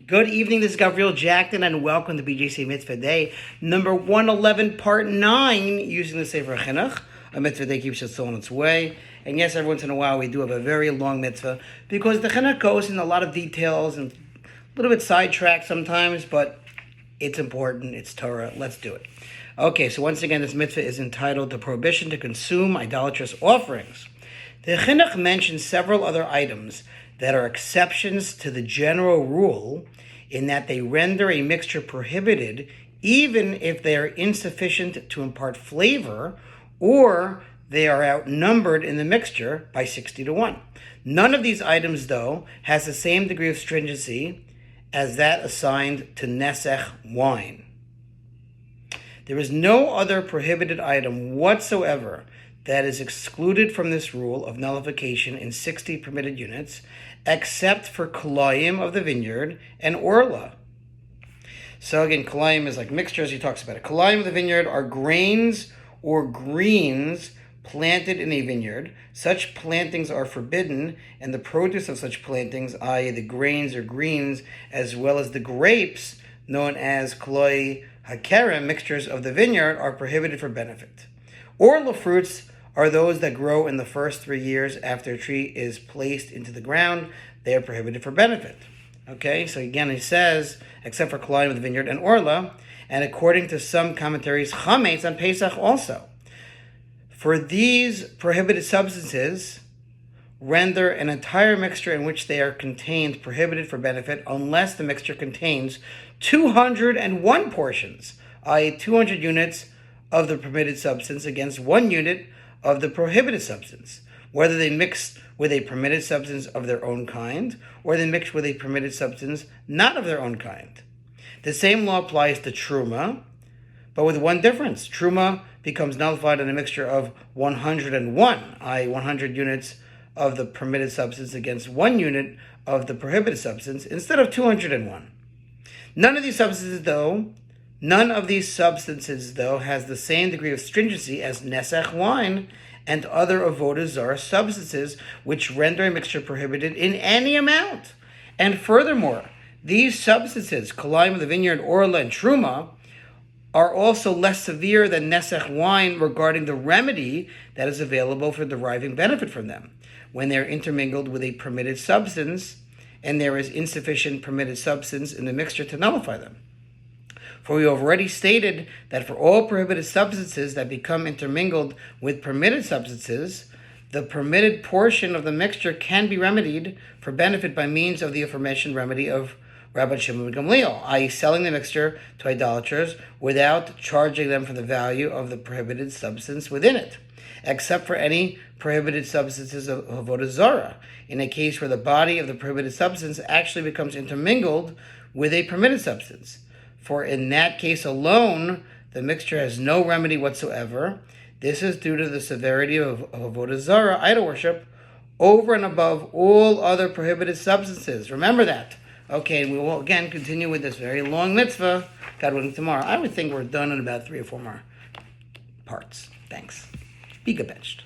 Good evening, this is Gabriel Jackson, and welcome to BJC Mitzvah A, number 111, part 9, using the Sefer Hachinuch. A mitzvah day keeps us on its way. And yes, every once in a while we do have a very long mitzvah, because the Chinuch goes in a lot of details and a little bit sidetracked sometimes, but it's important, it's Torah, let's do it. Okay, so once again, this mitzvah is entitled The Prohibition to Consume Idolatrous Offerings. The Chinuch mentions several other items that are exceptions to the general rule in that they render a mixture prohibited even if they are insufficient to impart flavor or they are outnumbered in the mixture by 60 to 1. None of these items, though, has the same degree of stringency as that assigned to nesech wine. There is no other prohibited item whatsoever that is excluded from this rule of nullification in 60 permitted units, except for kolayim of the vineyard and orla. So again, kolayim is like mixtures, he talks about it. Kolayim of the vineyard are grains or greens planted in a vineyard. Such plantings are forbidden, and the produce of such plantings, i.e. the grains or greens, as well as the grapes, known as koloi hakerem, mixtures of the vineyard, are prohibited for benefit. Orla fruits are those that grow in the first 3 years after a tree is placed into the ground. They are prohibited for benefit. Okay, so again, he says, except for kolayim of the vineyard and orla, and according to some commentaries, chametz on Pesach also. For these prohibited substances render an entire mixture in which they are contained prohibited for benefit unless the mixture contains 201 portions, i.e. 200 units of the permitted substance against 1 unit of the prohibited substance, whether they mix with a permitted substance of their own kind or they mix with a permitted substance not of their own kind. The same law applies to truma, but with one difference. Truma becomes nullified in a mixture of 101, i.e. 100 units of the permitted substance against 1 unit of the prohibited substance instead of 201. None of these substances, though, has the same degree of stringency as nesech wine and other avodah zarah substances, which render a mixture prohibited in any amount. And furthermore, these substances, kolayim of the vineyard, orla, and truma, are also less severe than nesech wine regarding the remedy that is available for deriving benefit from them when they are intermingled with a permitted substance and there is insufficient permitted substance in the mixture to nullify them. For we have already stated that for all prohibited substances that become intermingled with permitted substances, the permitted portion of the mixture can be remedied for benefit by means of the aforementioned remedy of Rabbi Shimon ben Gamliel, i.e. selling the mixture to idolaters without charging them for the value of the prohibited substance within it, except for any prohibited substances of avodah zarah, in a case where the body of the prohibited substance actually becomes intermingled with a permitted substance. For in that case alone, the mixture has no remedy whatsoever. This is due to the severity of avodah zarah, idol worship, over and above all other prohibited substances. Remember that. Okay, we will again continue with this very long mitzvah, God willing, tomorrow. I would think we're done in about 3 or 4 more parts. Thanks. Be good benched.